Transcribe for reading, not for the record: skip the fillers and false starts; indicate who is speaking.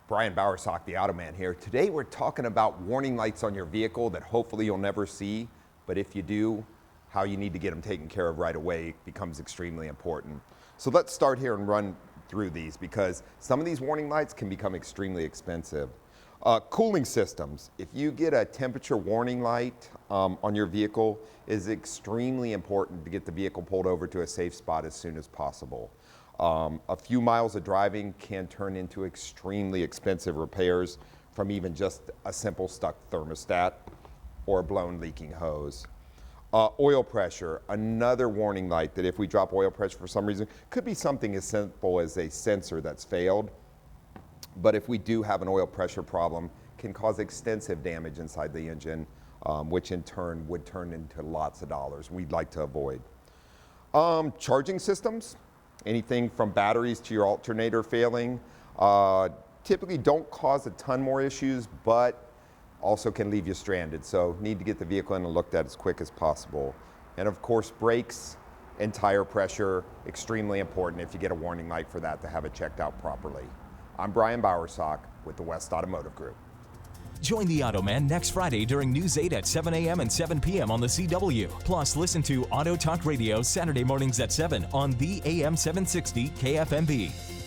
Speaker 1: Brian Bowersock, the Automan here. Today we're talking about warning lights on your vehicle that hopefully you'll never see, but if you do, how you need to get them taken care of right away becomes extremely important. So let's start here and run through these because some of these warning lights can become extremely expensive. Cooling systems. If you get a temperature warning light on your vehicle, it is extremely important to get the vehicle pulled over to a safe spot as soon as possible. A few miles of driving can turn into extremely expensive repairs from even just a simple stuck thermostat or a blown leaking hose. Oil pressure, another warning light that if we drop oil pressure for some reason, could be something as simple as a sensor that's failed. But if we do have an oil pressure problem, can cause extensive damage inside the engine, which in turn would turn into lots of dollars we'd like to avoid. Charging systems, anything from batteries to your alternator failing, typically don't cause a ton more issues, but also can leave you stranded. So need to get the vehicle in and looked at as quick as possible. And of course, brakes and tire pressure, extremely important if you get a warning light for that to have it checked out properly. I'm Brian Bowersock with the West Automotive Group.
Speaker 2: Join the Automan next Friday during News 8 at 7 a.m. and 7 p.m. on the CW. Plus, listen to Auto Talk Radio Saturday mornings at 7 on the AM 760 KFMB.